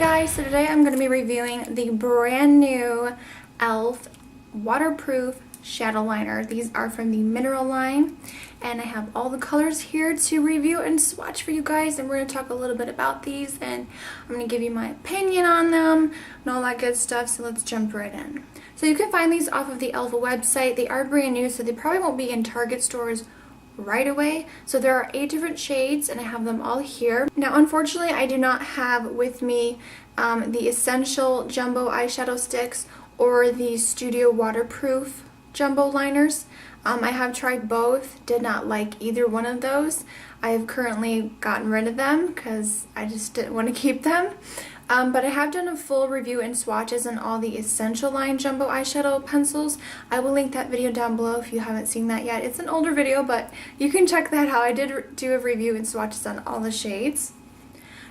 guys, so today I'm going to be reviewing the brand new e.l.f. waterproof shadow liner. These are from the mineral line and I have all the colors here to review and swatch for you guys, and we're going to talk a little bit about these and I'm going to give you my opinion on them and all that good stuff. So let's jump right in. So you can find these off of the e.l.f. website. They are brand new, so they probably won't be in Target stores right away. So there are 8 different shades and I have them all here. Now unfortunately I do not have with me the Essential Jumbo eyeshadow sticks or the Studio waterproof jumbo liners. I have tried both, did not like either one of those. I have currently gotten rid of them because I just didn't want to keep them. But I have done a full review and swatches on all the Essential line jumbo eyeshadow pencils. I will link that video down below if you haven't seen that yet. It's an older video, but you can check that out. I did do a review and swatches on all the shades.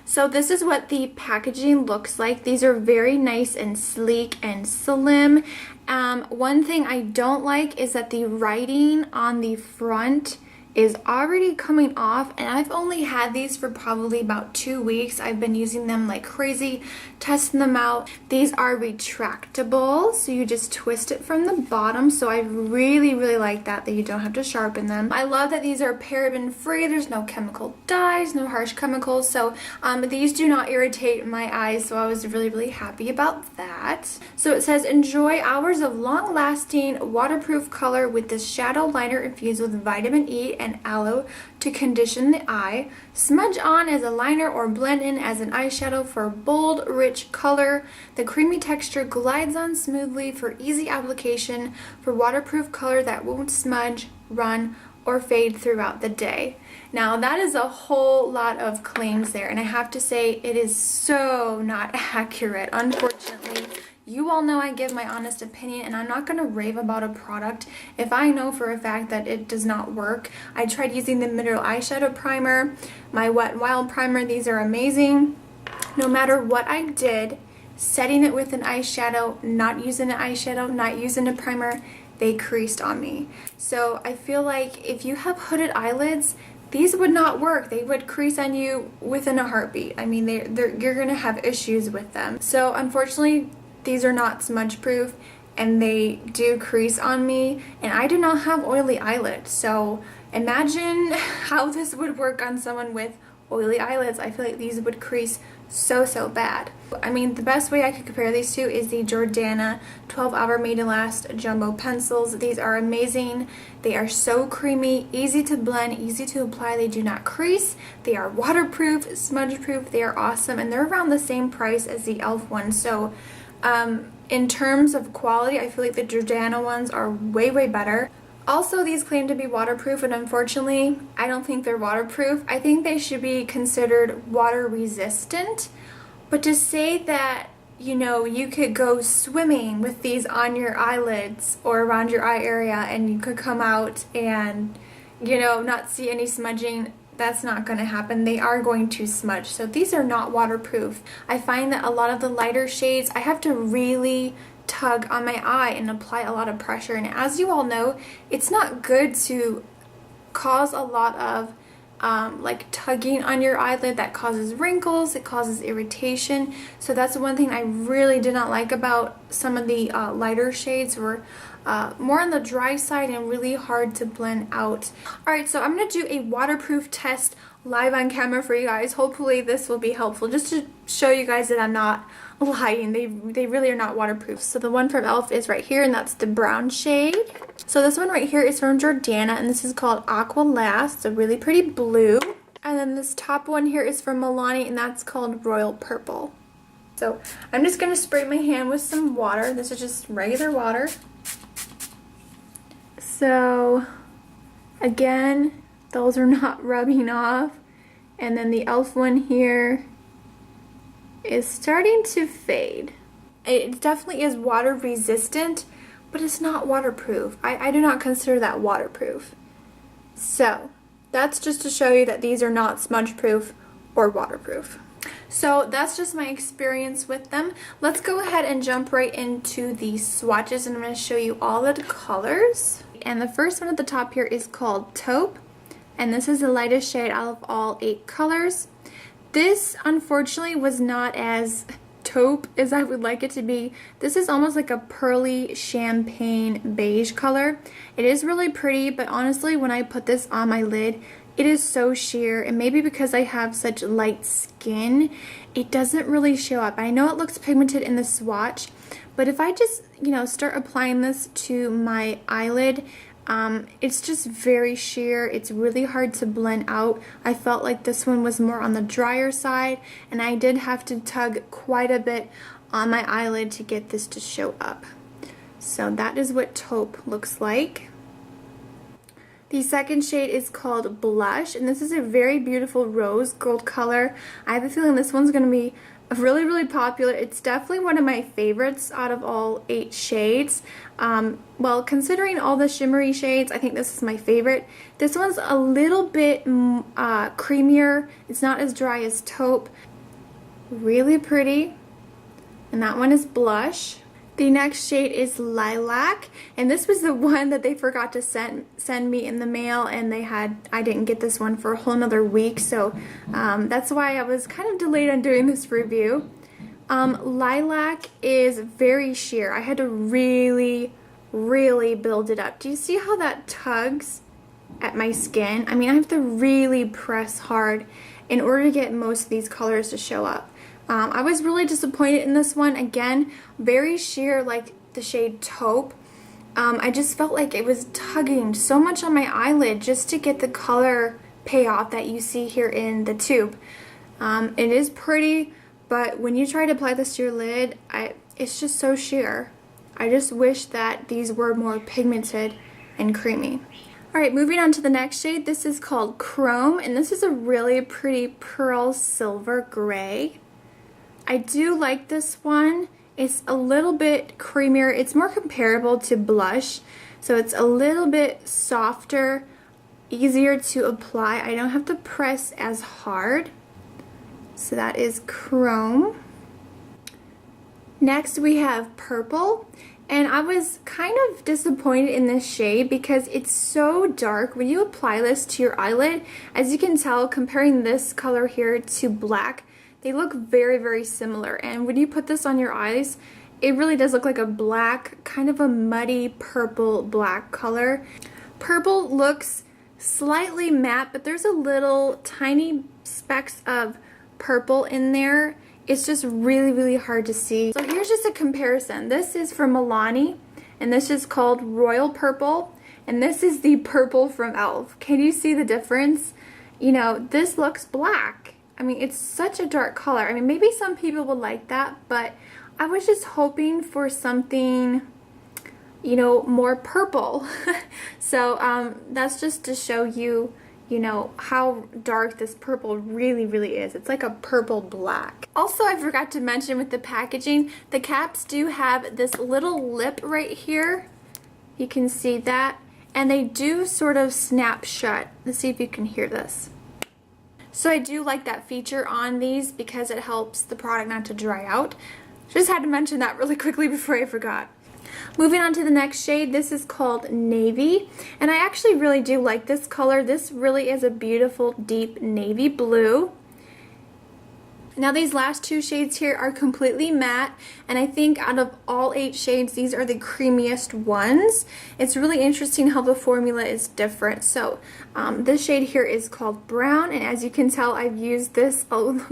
So this is what the packaging looks like. These are very nice and sleek and slim. One thing I don't like is that the writing on the front is already coming off, and I've only had these for probably about 2 weeks. I've been using them like crazy, testing them out. These are retractable, so you just twist it from the bottom, so I really like that you don't have to sharpen them. I love that these are paraben free. There's no chemical dyes, no harsh chemicals, so these do not irritate my eyes, so I was really happy about that. So it says, enjoy hours of long-lasting waterproof color with this shadow liner infused with vitamin E and aloe to condition the eye. Smudge on as a liner or blend in as an eyeshadow for bold, rich color. The creamy texture glides on smoothly for easy application for waterproof color that won't smudge, run, or fade throughout the day. Now that is a whole lot of claims there, and I have to say it is so not accurate, unfortunately. You all know I give my honest opinion, and I'm not going to rave about a product if I know for a fact that it does not work. I tried using the Mineral Eyeshadow Primer, my Wet n Wild Primer. These are amazing. No matter what I did, setting it with an eyeshadow, not using an eyeshadow, not using a primer, they creased on me. So I feel like if you have hooded eyelids, these would not work. They would crease on you within a heartbeat. I mean, you're going to have issues with them. So unfortunately, these are not smudge proof and they do crease on me, and I do not have oily eyelids, so imagine how this would work on someone with oily eyelids. I feel like these would crease so bad. I mean, the best way I could compare these two is the Jordana 12 Hour Made to Last jumbo pencils. These are amazing. They are so creamy, easy to blend, easy to apply. They do not crease. They are waterproof, smudge proof. They are awesome, and they're around the same price as the e.l.f. ones. So in terms of quality, I feel like the Jordana ones are way better. Also, these claim to be waterproof, and unfortunately, I don't think they're waterproof. I think they should be considered water resistant. But to say that, you know, you could go swimming with these on your eyelids or around your eye area and you could come out and, you know, not see any smudging, that's not going to happen. They are going to smudge. So these are not waterproof. I find that a lot of the lighter shades, I have to really tug on my eye and apply a lot of pressure. And as you all know, it's not good to cause a lot of like tugging on your eyelid. That causes wrinkles, it causes irritation. So that's one thing I really did not like about some of the lighter shades. Were more on the dry side and really hard to blend out. Alright, so I'm going to do a waterproof test live on camera for you guys. Hopefully this will be helpful just to show you guys that I'm not lying. They really are not waterproof. So the one from e.l.f. is right here, and that's the brown shade. So this one right here is from Jordana, and this is called Aqua Last. It's a really pretty blue. And then this top one here is from Milani, and that's called Royal Purple. So I'm just going to spray my hand with some water. This is just regular water. So again, those are not rubbing off. And then the e.l.f. one here is starting to fade. It definitely is water resistant, but it's not waterproof. I do not consider that waterproof. So that's just to show you that these are not smudge proof or waterproof. So that's just my experience with them. Let's go ahead and jump right into the swatches, and I'm going to show you all the colors. And the first one at the top here is called Taupe, and this is the lightest shade out of all 8 colors. This unfortunately was not as taupe as I would like it to be. This is almost like a pearly champagne beige color. It is really pretty, but honestly when I put this on my lid, it is so sheer, and maybe because I have such light skin, it doesn't really show up. I know it looks pigmented in the swatch, but if I just, start applying this to my eyelid, it's just very sheer. It's really hard to blend out. I felt like this one was more on the drier side, and I did have to tug quite a bit on my eyelid to get this to show up. So that is what taupe looks like. The second shade is called Blush, and this is a very beautiful rose gold color. I have a feeling this one's going to be really, really popular. It's definitely one of my favorites out of all 8 shades. Well, considering all the shimmery shades, I think this is my favorite. This one's a little bit creamier. It's not as dry as taupe. Really pretty. And that one is Blush. The next shade is Lilac, and this was the one that they forgot to send me in the mail, and I didn't get this one for a whole nother week, so that's why I was kind of delayed on doing this review. Lilac is very sheer. I had to really, really build it up. Do you see how that tugs at my skin? I mean, I have to really press hard in order to get most of these colors to show up. I was really disappointed in this one. Again, very sheer like the shade taupe. I just felt like it was tugging so much on my eyelid just to get the color payoff that you see here in the tube. It is pretty, but when you try to apply this to your lid, it's just so sheer. I just wish that these were more pigmented and creamy. Alright, moving on to the next shade. This is called Chrome, and this is a really pretty pearl silver gray. I do like this one. It's a little bit creamier. It's more comparable to Blush, so it's a little bit softer, easier to apply. I don't have to press as hard. So that is Chrome. Next we have Purple, and I was kind of disappointed in this shade because it's so dark. When you apply this to your eyelid, as you can tell, comparing this color here to black, they look very, very similar, and when you put this on your eyes, it really does look like a black, kind of a muddy purple black color. Purple looks slightly matte, but there's a little tiny specks of purple in there. It's just really, really hard to see. So here's just a comparison. This is from Milani, and this is called Royal Purple, and this is the purple from e.l.f. Can you see the difference? This looks black. I mean, it's such a dark color. I mean, maybe some people would like that, but I was just hoping for something, more purple. So that's just to show you, how dark this purple really, really is. It's like a purple black. Also, I forgot to mention with the packaging, the caps do have this little lip right here. You can see that. And they do sort of snap shut. Let's see if you can hear this. So I do like that feature on these because it helps the product not to dry out. Just had to mention that really quickly before I forgot. Moving on to the next shade, this is called Navy, and I actually really do like this color. This really is a beautiful deep navy blue. Now these last 2 shades here are completely matte, and I think out of all 8 shades, these are the creamiest ones. It's really interesting how the formula is different. So this shade here is called Brown, and as you can tell, I've used this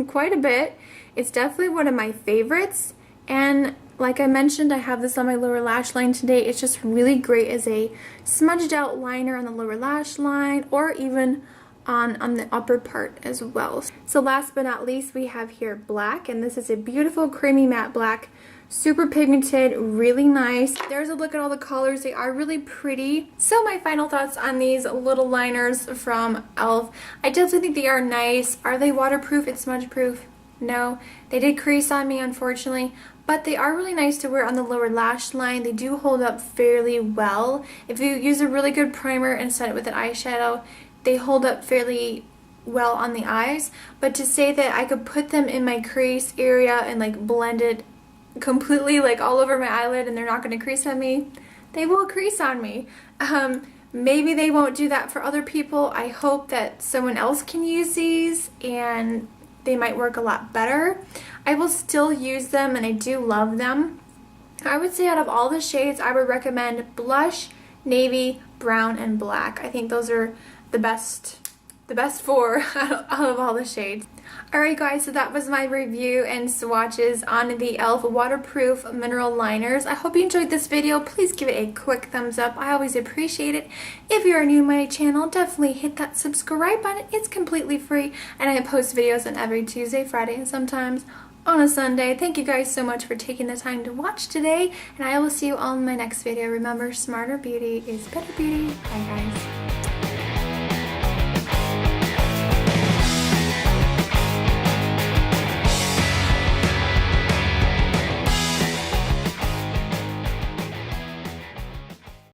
quite a bit. It's definitely one of my favorites, and like I mentioned, I have this on my lower lash line today. It's just really great as a smudged out liner on the lower lash line, or even on the upper part as well. So last but not least, we have here Black, and this is a beautiful creamy matte black, super pigmented, really nice. There's a look at all the colors. They are really pretty. So my final thoughts on these little liners from e.l.f. I definitely think they are nice. Are they waterproof and smudge proof? No. They did crease on me, unfortunately, but they are really nice to wear on the lower lash line. They do hold up fairly well. If you use a really good primer and set it with an eyeshadow, they hold up fairly well on the eyes. But to say that I could put them in my crease area and like blend it completely like all over my eyelid and they're not going to crease on me, they will crease on me. Maybe they won't do that for other people. I hope that someone else can use these and they might work a lot better. I will still use them and I do love them. I would say out of all the shades, I would recommend blush, navy, brown, and black. I think those are the best four out of all the shades. Alright guys, so that was my review and swatches on the e.l.f. waterproof mineral liners. I hope you enjoyed this video. Please give it a quick thumbs up. I always appreciate it. If you are new to my channel, definitely hit that subscribe button. It's completely free and I post videos on every Tuesday, Friday, and sometimes on a Sunday. Thank you guys so much for taking the time to watch today, and I will see you all in my next video. Remember, smarter beauty is better beauty. Bye guys.